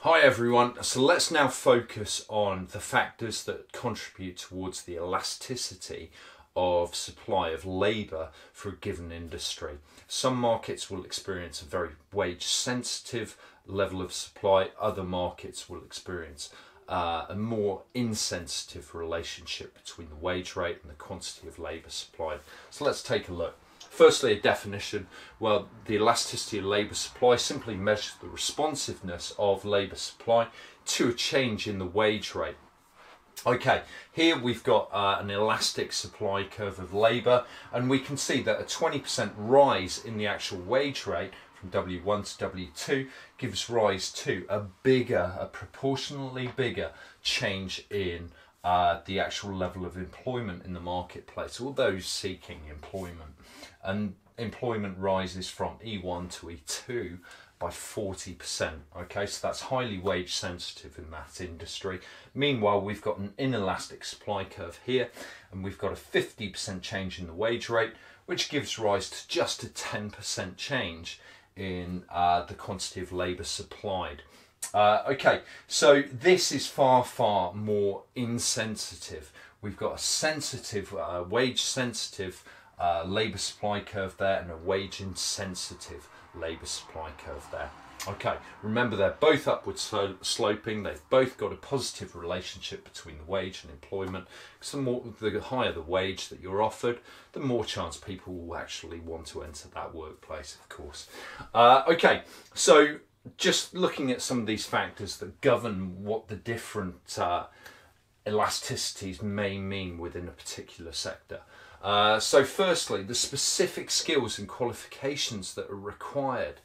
Hi everyone, so let's now focus on the factors that contribute towards the elasticity of supply of labour for a given industry. Some markets will experience a very wage sensitive level of supply, other markets will experience a more insensitive relationship between the wage rate and the quantity of labour supplied. So let's take a look. Firstly, a definition. Well, the elasticity of labour supply simply measures the responsiveness of labour supply to a change in the wage rate. Okay, here we've got an elastic supply curve of labour, and we can see that a 20% rise in the actual wage rate from W1 to W2 gives rise to a proportionally bigger change in the actual level of employment in the marketplace, or those seeking employment. And employment rises from E1 to E2 by 40%. Okay, so that's highly wage sensitive in that industry. Meanwhile, we've got an inelastic supply curve here, and we've got a 50% change in the wage rate, which gives rise to just a 10% change in the quantity of labour supplied. Okay, so this is far more insensitive. We've got a sensitive, wage sensitive labour supply curve there, and a wage insensitive labour supply curve there. Okay, remember they're both upward sloping. They've both got a positive relationship between the wage and employment, because the higher the wage that you're offered, the more chance people will actually want to enter that workplace, of course. Okay, so just looking at some of these factors that govern what the different elasticities may mean within a particular sector. So firstly, the specific skills and qualifications that are required.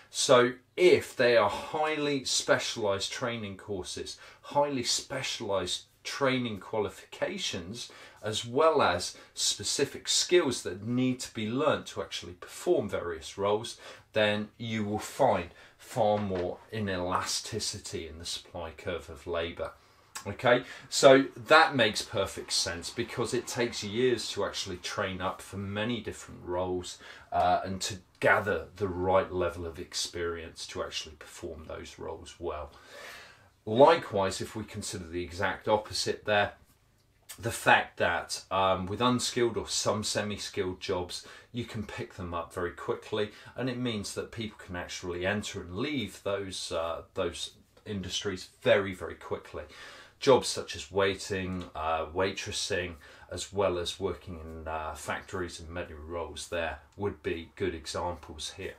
So if they are highly specialised training courses, highly specialised training qualifications, as well as specific skills that need to be learnt to actually perform various roles, then you will find far more inelasticity in the supply curve of labour. Okay, so that makes perfect sense, because it takes years to actually train up for many different roles and to gather the right level of experience to actually perform those roles well. Likewise, if we consider the exact opposite there, the fact that with unskilled or some semi-skilled jobs, you can pick them up very quickly, and it means that people can actually enter and leave those industries very quickly. Jobs such as waiting, waitressing, as well as working in factories and many roles there would be good examples here.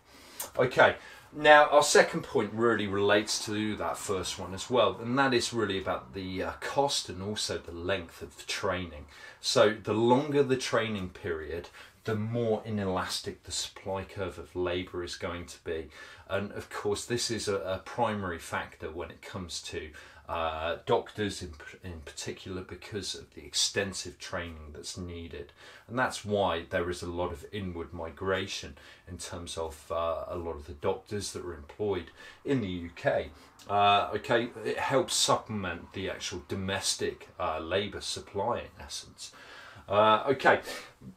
Okay, now our second point really relates to that first one as well, and that is really about the cost and also the length of training. So the longer the training period, the more inelastic the supply curve of labour is going to be. And of course, this is a primary factor when it comes to doctors in particular, because of the extensive training that's needed. And that's why there is a lot of inward migration in terms of a lot of the doctors that are employed in the UK. Okay, it helps supplement the actual domestic labour supply in essence. Okay,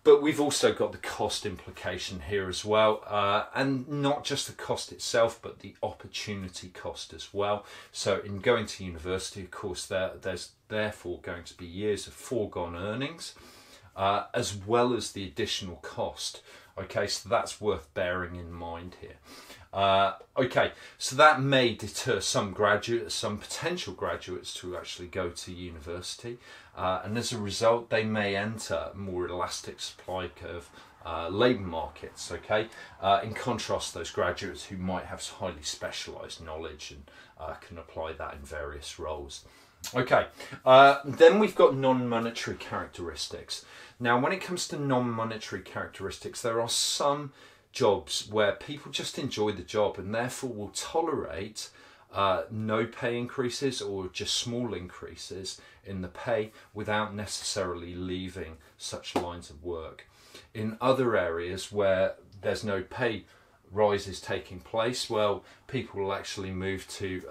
but we've also got the cost implication here as well, and not just the cost itself, but the opportunity cost as well. So in going to university, of course, there's therefore going to be years of foregone earnings, as well as the additional cost. Okay, so that's worth bearing in mind here. Okay, so that may deter some graduates, some potential graduates, to actually go to university, and as a result they may enter more elastic supply curve labour markets. Okay, in contrast to those graduates who might have highly specialised knowledge and can apply that in various roles. Okay, then we've got non-monetary characteristics. Now, when it comes to non-monetary characteristics, there are some jobs where people just enjoy the job and therefore will tolerate no pay increases or just small increases in the pay without necessarily leaving such lines of work. In other areas where there's no pay rises taking place, well, people will actually move to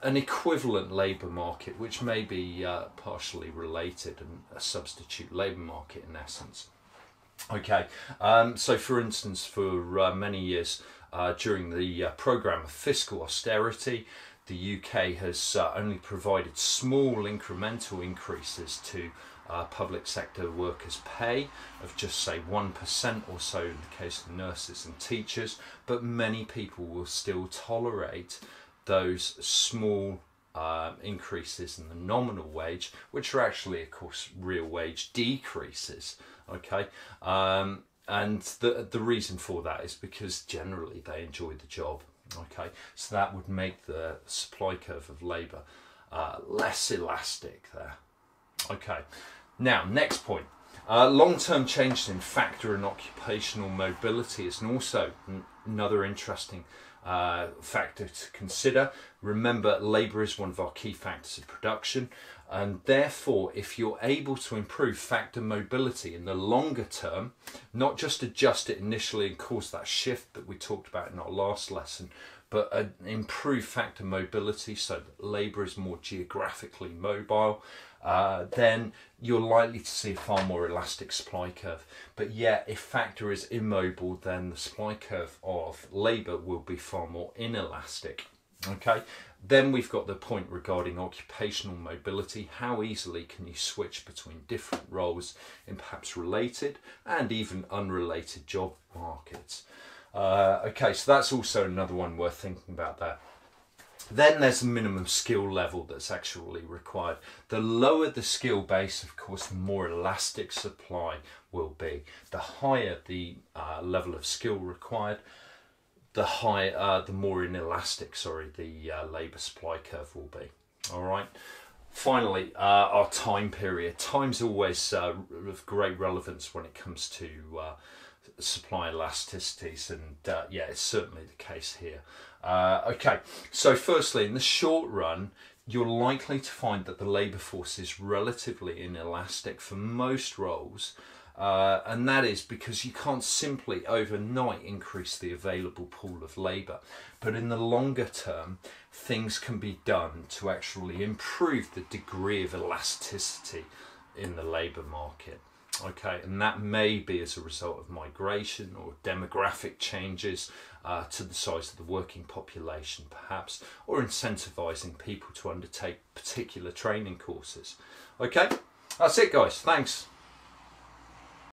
an equivalent labour market, which may be partially related, and a substitute labour market in essence. Okay, so for instance, for many years during the programme of fiscal austerity, the UK has only provided small incremental increases to public sector workers' pay of just say 1% or so in the case of nurses and teachers, but many people will still tolerate those small increases in the nominal wage, which are actually, of course, real wage decreases. Okay, and the reason for that is because generally they enjoy the job. Okay, so that would make the supply curve of labour less elastic there. Okay, now next point. Long-term changes in factor and occupational mobility is also another interesting factor to consider. Remember, labour is one of our key factors of production, and therefore if you're able to improve factor mobility in the longer term, not just adjust it initially and cause that shift that we talked about in our last lesson, but improve factor mobility so that labour is more geographically mobile, then you're likely to see a far more elastic supply curve. But yet, if factor is immobile, then the supply curve of labour will be far more inelastic. Okay, then we've got the point regarding occupational mobility. How easily can you switch between different roles in perhaps related and even unrelated job markets? Okay, so that's also another one worth thinking about there. Then there's a minimum skill level that's actually required. The lower the skill base, of course, the more elastic supply will be. The higher the level of skill required, the more inelastic, the labour supply curve will be. All right. Finally, our time period. Time's always of great relevance when it comes to supply elasticities, and yeah, it's certainly the case here. Okay, so firstly, in the short run, you're likely to find that the labour force is relatively inelastic for most roles, and that is because you can't simply overnight increase the available pool of labour. But in the longer term, things can be done to actually improve the degree of elasticity in the labour market. Okay, and that may be as a result of migration or demographic changes to the size of the working population perhaps, or incentivising people to undertake particular training courses. Okay, that's it guys, thanks.